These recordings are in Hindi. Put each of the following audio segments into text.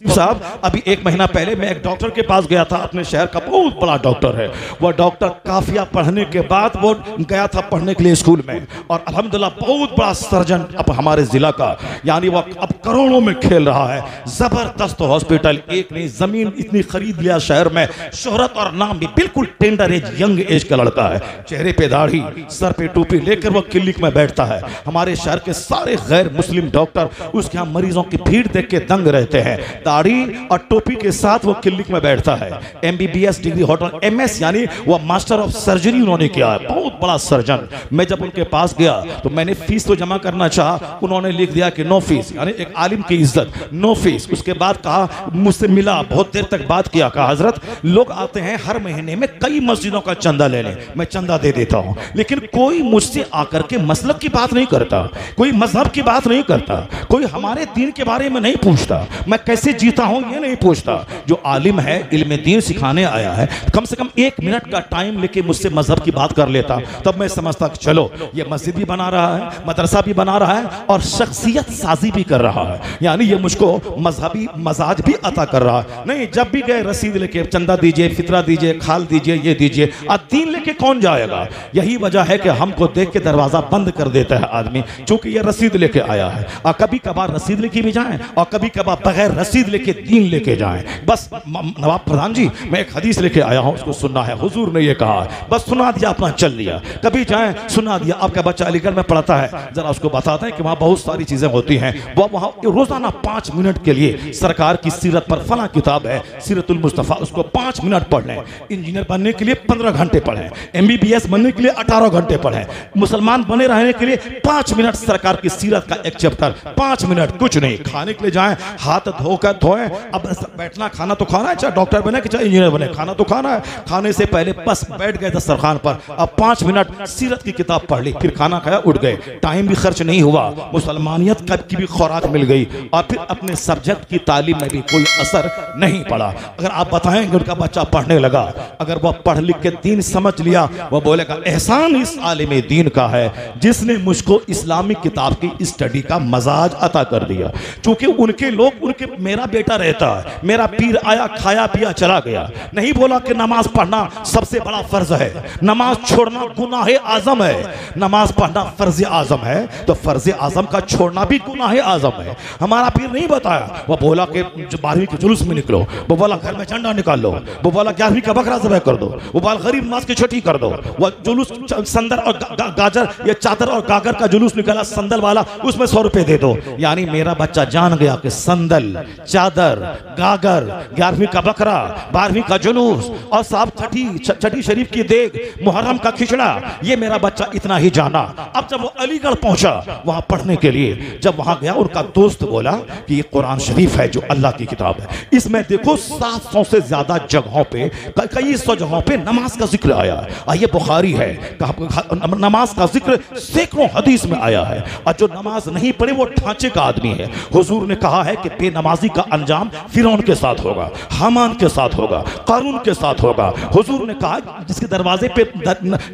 साहब, अभी 1 महीना पहले मैं एक डॉक्टर के पास गया था, अपने शहर का बहुत बड़ा डॉक्टर है। वह डॉक्टर काफिया पढ़ने के बाद वो गया था पढ़ने के लिए स्कूल में, और अल्हम्दुलिल्लाह बहुत बड़ा सर्जन अब हमारे जिला का, यानी वो अब करोड़ों में खेल रहा है। जबरदस्त हॉस्पिटल, एक नहीं जमीन इतनी खरीद लिया शहर में, शोहरत और नाम भी, बिल्कुल टेंडर एज यंग एज का लड़का है, चेहरे पे दाढ़ी, सर पे टोपी लेकर वो क्लिनिक में बैठता है। हमारे शहर के सारे गैर मुस्लिम डॉक्टर उसके यहाँ मरीजों की भीड़ देख के दंग रहते हैं। दाढ़ी और टोपी के साथ वो क्लिनिक में बैठता है। MBBS डिग्री होटल, MS यानी वो मास्टर ऑफ सर्जरी उन्होंने किया है, बहुत बड़ा सर्जन। मैं जब उनके पास गया तो मैंने फीस तो जमा करना चाहा, उन्होंने लिख दिया कि नो फीस, यानी एक आलिम की इज्जत, नो फीस। उसके बाद कहा, मुझसे मिला, बहुत देर तक बात किया, कहा हजरत लोग आते हैं हर महीने में कई मस्जिदों का चंदा लेने, मैं चंदा दे देता हूं, लेकिन कोई मुझसे आकर के मसलब की बात नहीं करता, कोई मजहब की बात नहीं करता, कोई हमारे दीन के बारे में नहीं पूछता, मैं कैसे जीता हूं ये नहीं पूछता। जो आलिम है, इल्म दीन सिखाने आया है, कम से कम 1 मिनट का टाइम लेके मुझसे मजहब की बात कर लेता, तब मैं समझता कि चलो ये मस्जिद भी बना रहा है, मदरसा भी बना रहा है और शख्सियत साजी भी कर रहा है, यानी ये मुझको मजहबी मजाज भी अता कर रहा है। नहीं, जब भी गए रसीद लेके, चंदा दीजिए, फितरा दीजिए, खाल दीजिए, ये दीजिए, अब दीन लेके कौन जाएगा? यही वजह है कि हमको देख के दरवाजा बंद कर देता है आदमी, क्योंकि ये रसीद लेके आया है। और कभी कभार रसीद लेके भी जाएं और कभी कभार बगैर रसीद लेके दीन लेके जाएं। बस नवाब प्रधान जी, मैं एक हदीस लेके आया हूं, उसको सुनना है, हुजूर ने ये कहा, बस सुना दिया, अपना चल लिया। कभी जाएं, सुना दिया। आपका बच्चा अलीगढ़ में पढ़ता है, जरा उसको बताते हैं कि वहां बहुत सारी चीजें होती हैं, वो वहां रोजाना 5 मिनट के लिए सरकार की सीरत पर फला किताब है सीरतुल मुस्तफा, उसको 5 मिनट पढ़ लें। इंजीनियर बनने के लिए 15 घंटे पढ़ें, MBBS बनने के लिए 18 घंटे पढ़ें, मुसलमान बने रहने के लिए 5 मिनट सरकार की सीरत का एक चैप्टर, 5 मिनट, कुछ नहीं। खाने के लिए जाएं, हाथ धोकर धोएं। अब बैठना, खाना तो खाना है, चाहे डॉक्टर बने कि चाहे इंजीनियर बने, खाना तो खाना है। खाने से पहले बस बैठ गए दस्तरखान पर, अब 5 मिनट सीरत की किताब पढ़ ली, फिर खाना खाया, उठ गए, टाइम भी खर्च नहीं हुआ, मुसलमानियत की भी खुराक मिल गई, और फिर अपने सब्जेक्ट की तालीम में भी कोई असर नहीं पड़ा। अगर आप बताएंगे उनका बच्चा पढ़ने लगा, अगर वह पढ़ लिख के दीन समझ लिया, वह बोलेगा एहसान इस आलिम दीन का है जिसने मुझको इस्लामिक किताब की स्टडी का मजाज अता कर दिया। क्योंकि उनके लोग, उनके मेरा बेटा रहता है, मेरा पीर आया, खाया पिया चला गया, नहीं बोला कि नमाज पढ़ना सबसे बड़ा फर्ज है, नमाज छोड़ना गुनाह आजम है। नमाज पढ़ना फर्ज आजम है तो फर्ज आजम का छोड़ना भी गुनाह आजम है। हमारा पीर नहीं बताया, वो बोला कि 12वीं के जुलूस में निकलो, वो बोला घर में झंडा निकाल लो, वो बोला 11वीं का बकरा ज़बह कर दो, वो बोला गरीब नवाज की छठी कर दो, वो जुलूस संदल और गाजर, ये चादर और गागर का जुलूस निकाला संदल वाला, उसमें 100 रुपए दे दो। यानी मेरा बच्चा जान गया कि संदल, चादर, गागर, 11वीं का बकरा, 12वीं का जुलूस और साहब छठी शरीफ की देग, मुहर्रम का खिचड़ा, ये मेरा बच्चा इतना ही जाना। अब जब वो अलीगढ़ पहुंचा वहां पढ़ने के लिए, जब वहां गया, उनका दोस्त बोला कि ये कुरान शरीफ है जो अल्लाह की किताब है, इसमें देखो 700 से ज्यादा जगहों पे, कई 100 जगहों पे नमाज का जिक्र आया है। ये बुखारी है, नमाज का जिक्र सैकड़ों हदीस में आया है, और जो नमाज नहीं पढ़े वो ढांचे का आदमी है। हुजूर ने कहा है कि बेनमाजी का अंजाम फिरौन के साथ होगा, हामान के साथ होगा, कारून के साथ होगा। हुजूर ने कहा जिसके दरवाजे पे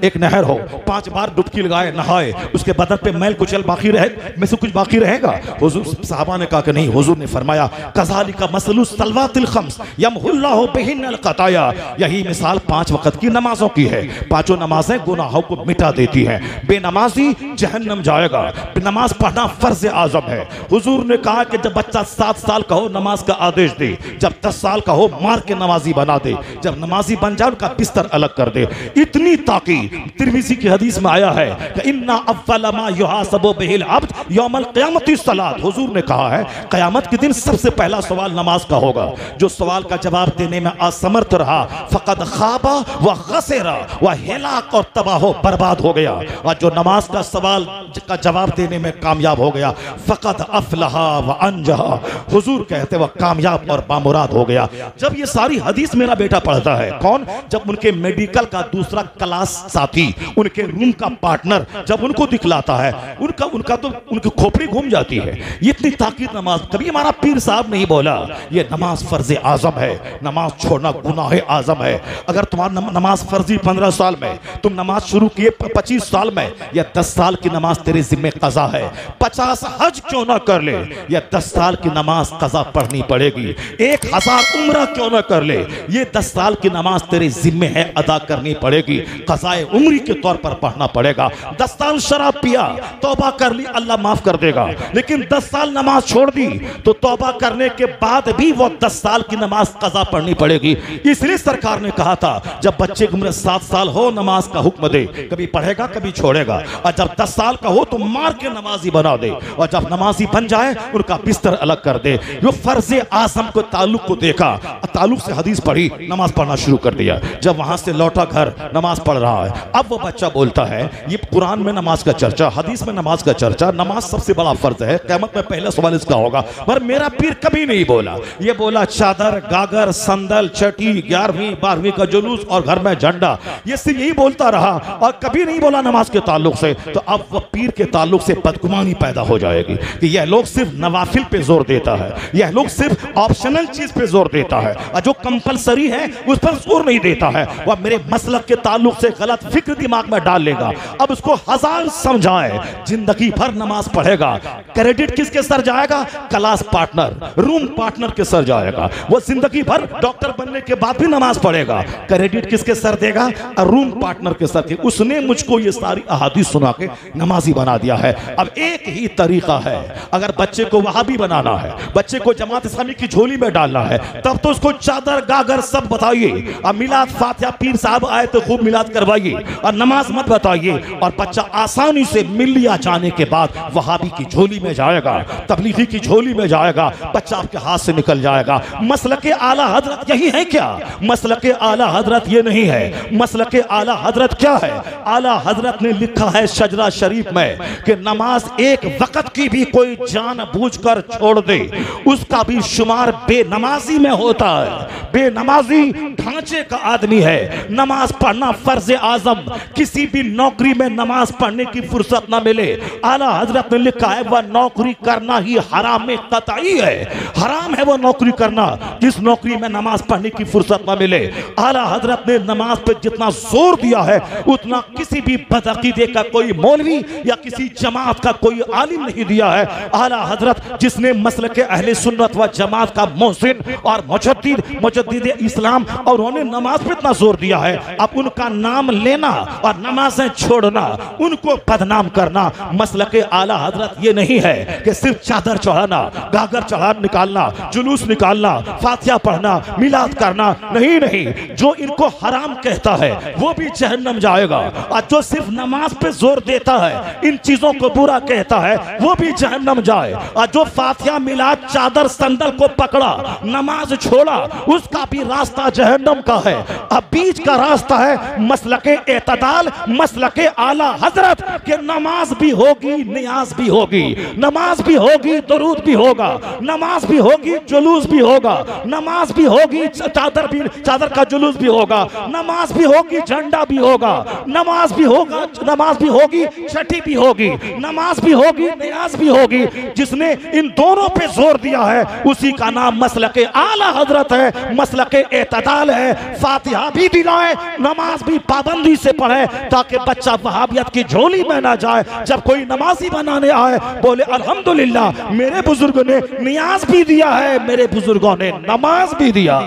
एक नहर हो, 5 बार डुबकी लगाए, नहाए, उसके बदन पे मैल कुचल बाकी रहे, में से कुछ बाकी रहेगा? हुजूर, साहबा ने कहा कि नहीं। हुजूर ने फरमाया कज़ालिका मसलुस सलवातिल खम्स यमहुल्लाहु बिहिन्नल क़ताया, यही मिसाल 5 वक्त की नमाजों की है। 5 नमाजें गुनाहों को मिटा देती हैं। बेनमाजी जहन्नम जाएगा। नमाज पढ़ना फर्ज आजम है। हुजूर ने कहा कि जब बच्चा 7 साल का हो नमाज का आदेश दे, जब 10 साल का हो मार के नमाजी बना दे, जब नमाजी बन जाए उनका बिस्तर अलग कर दे। इतनी ताकीद तिरमिज़ी की हदीस में आया है कि इन्ना अव्वल मा युहासबु बिहिल अब्द यौमल क़ियामति सलात। हुजूर ने कहा है क़यामत के दिन सबसे पहला सवाल नमाज का होगा। जो सवाल का जवाब देने में असमर्थ रहा फ़क़द ख़ाबा व ख़सिरा, वह हिलाक और तबाह बर्बाद हो गया। और जो नमाज का सवाल का जवाब देने में कामयाब हो गया फ़क़द अफ़लहा व अंजहा, हुजूर कहते वह कामयाब और बामुराद हो गया। जब ये सारी हदीस मेरा बेटा पढ़ता है, कौन? जब उनके मेडिकल का दूसरा क्लास साथी, उनके रूम का पार्टनर जब उनको दिखलाता है, उनका तो उनकी खोपड़ी घूम जाती है। ये इतनी ताकीद नमाज, कभी हमारा पीर साहब नहीं बोला ये नमाज फर्ज आजम है, नमाज छोड़ना गुनाह आजम है। अगर तुम्हारा नमाज फर्जी 15 साल में, तुम नमाज शुरू किए 25 साल में, या 10 साल की नमाज तेरे जिम्मे कज़ा है। 50 हज क्यों ना कर ले, या 10 साल की नमाज कज़ा पढ़नी पड़ेगी। 1000 उम्रा क्यों ना कर ले, ये 10 साल की नमाज तेरे जिम्मे है, अदा करनी पड़ेगी। क़ज़ाए उम्री के तौर पर पढ़ना पड़ेगा। 10 साल शराब पिया, तौबा कर ली, अल्लाह माफ कर देगा। लेकिन 10 साल नमाज छोड़ दी तो तौबा करने के बाद भी वो 10 साल की नमाज कज़ा पढ़नी पड़ेगी। इसलिए सरकार ने कहा था जब बच्चे की उम्र 7 साल हो नमाज का हुक्म दे, कभी पढ़ेगा कभी छोड़ेगा, और जब 10 साल का हो तो मार के नमाजी बना दे, और जब नमाजी बन जाए उनका बिस्तर अलग कर दे। जो फर्ज आज़म को ताल्लुक को देखा, ताल्लुक से हदीस पढ़ी, नमाज पढ़ना शुरू कर दिया। जब वहां से लौटा घर, नमाज पढ़ रहा है। अब वो बच्चा बोलता है ये कुरान में नमाज का चर्चा, हदीस में नमाज का चर्चा, नमाज सबसे बड़ा फर्ज है, क़यामत में पहला सवाल इसका होगा। पर मेरा पीर कभी नहीं बोला। ये बोला चादर, गागर, संदल, छठी, 11वीं 12वीं का जुलूस और घर में झंडा, ये सिर्फ यही बोलता रहा और कभी नहीं बोला नमाज के ताल्लुक से। तो अब वह पीर के ताल्लुक से बदगुमानी पैदा हो जाएगी कि यह लोग सिर्फ नवाफिल पे जोर देता है, यह लोग सिर्फ ऑप्शनल चीज पे जोर देता है, और जो कंपलसरी है उस पर जोर नहीं देता है। वह मेरे मसलक के ताल्लुक से गलत फिक्र दिमाग में डाल लेगा। अब उसको 1000 समझाए, जिंदगी भर नमाज पढ़ेगा। क्रेडिट किसके सर जाएगा? क्लास पार्टनर, रूम पार्टनर के सर जाएगा। वो जिंदगी भर डॉक्टर बनने के बाद भी नमाज पढ़ेगा, क्रेडिट किसके सर देगा? रूम पार्टनर के सर के। उसने मुझको ये सारी अहादीस सुना के नमाजी बना दिया है। अब एक ही तरीका है, अगर बच्चे को वहाबी बनाना है, बच्चे को जमात इस्लामी की झोली में डालना है, तब तो उसको चादर गागर सब बताइए, और मिलाद फातिहा पीर साहब आए तो खूब मिलाद करवाइए, और नमाज मत बताइए, और बच्चा आसानी से मिलिया जाने के बाद वहाबी की झोली में जाएगा, तबलीगी की झोली में जाएगा, बच्चा आपके हाथ से निकल जाएगा। मसलके आला हजरत यही है क्या? मसलके आला हजरत ये नहीं है। मसलके आला हजरत क्या है? आला हजरत ने लिखा है शजरा शरीफ में कि नमाज एक वक्त की भी कोई जानबूझकर छोड़ दे उसका भी शुमार बेनमाजी में होता है। बेनमाजी ढांचे का आदमी है। नमाज पढ़ना फर्ज आजम, किसी भी नौकरी में नमाज पढ़ने की फुर्सत ना मिले, आला हजरत ने लिखा है वह नौकरी करना ही हराम में कतई है। हराम है वो नौकरी करना जिस नौकरी में नमाज पढ़ने की फुर्सत ना मिले। आला हजरत ने नमाज पे जितना जोर दिया है उतना किसी भी बदअकीदे का कोई मौलवी या किसी जमात का कोई आलिम नहीं दिया है। आला हजरत जिसने मसलके अहले सुन्नत व जमात का मोहसिन और मुजद्दिद इस्लाम, और उन्होंने नमाज पे इतना जोर दिया है, अब उनका नाम लेना और नमाजें छोड़ना, उनको बदनाम करना मसलके आला हजरत ये नहीं है कि सिर्फ चादर चढ़ाना, गागर चढ़ा निकालना, जुलूस निकालना, फातिहा पढ़ना, मिलाद करना, नहीं नहीं। जो इनको हराम कहता है वो भी जहन्नम जाएगा, और जो सिर्फ नमाज पे जोर देता है, इन चीजों को बुरा कहता है, वो भी जहन्नम जाए। और जो फातिहा मिलाद चादर संदल को पकड़ा, नमाज छोड़ा, उसका भी रास्ता जहन्नम का है। अब बीच का रास्ता है मसलके एतदाल, मसलके आला हजरत के नमाज भी होगी, नियाज भी होगी, नमाज भी होगी, दुरूद भी होगा, नमाज भी होगी, जुलूस भी होगा, नमाज भी होगी, चादर का जुलूस भी होगा, नमाज भी होगी, झंडा भी होगा, नमाज भी होगा, नमाज भी होगी, छठी भी होगी, नमाज भी होगी, नियाज भी होगी। जिसने इन दोनों पे जोर दिया है उसी का नाम मसलके आला हजरत है, मसलके एतदाल है। फातिहा भी दिलाए, नमाज भी पाबंदी से पढ़े, ताकि बच्चा वहाबियत की झोली में ना जाए। जब कोई नमाजी बनाने आए बोले अल्हम्दुलिल्लाह मेरे बुजुर्गों ने नियाज भी दिया है, मेरे बुजुर्गों ने नमाज भी दिया।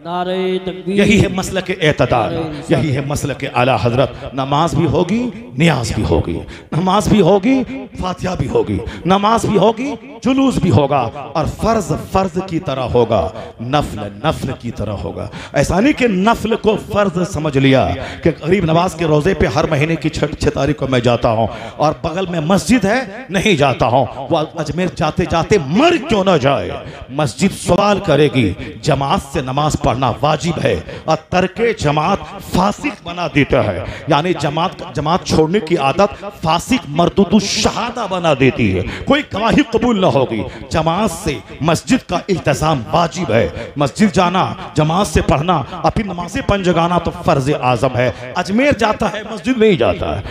यही है मसलक एतदाल, यही है मसलक आला हजरत। नमाज भी होगी, नियाज भी होगी, नमाज भी होगी, फातिहा भी होगी, नमाज भी होगी, जुलूस भी होगा, और फर्ज फर्ज की तरह होगा, नफल नफल की तरह होगा। ऐसा नहीं कि नफल को फर्ज समझ लिया कि गरीब नवाज के रोजे पे हर महीने की 6 तारीख को मैं जाता हूँ और बगल में मस्जिद है नहीं जाता हूँ। वह अजमेर जाते जाते मर क्यों ना जाए, मस्जिद सवाल करेगी, जमात से नमाज पढ़ पढ़ना वाजिब है और तर्के जमात फासिक बना देता है, यानी जमात छोड़ने की आदत फासिक मरदूदु शहादा बना देती है, कोई गवाही कबूल ना होगी। जमात से मस्जिद का इल्तिज़ाम वाजिब है, मस्जिद जाना, जमात से पढ़ना, अपनी नमाज़ें पंज जगाना तो फर्ज आज़म है। अजमेर जाता है मस्जिद नहीं जाता है,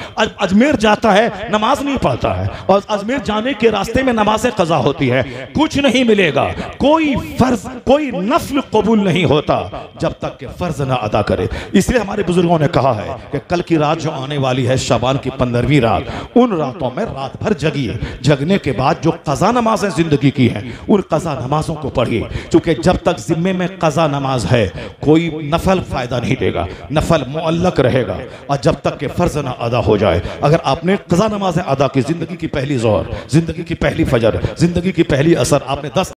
अजमेर जाता है नमाज नहीं पढ़ता है, और अजमेर जाने के रास्ते में नमाज़ें क़ज़ा होती है, कुछ नहीं मिलेगा। कोई फर्ज कोई नफल कबूल नहीं होता जब तक कि फर्ज ना अदा करे। इसलिए हमारे बुजुर्गों ने कहा है कि कल की रात जो आने वाली है, शाबान की 15वीं रात, उन रातों में रात भर जगिए, जगने के बाद जो क़ज़ा नमाजें जिंदगी की हैं उन क़ज़ा नमाजों को पढ़िए, क्योंकि जब तक जिम्मे में क़ज़ा नमाज है कोई नफल फायदा नहीं देगा, नफल मुअल्लक रहेगा। और जब तक कि फर्ज ना अदा हो जाए, अगर आपने क़ज़ा नमाजें अदा की, जिंदगी की पहली ज़ोहर, जिंदगी की पहली फजर, जिंदगी की पहली असर, आपने 10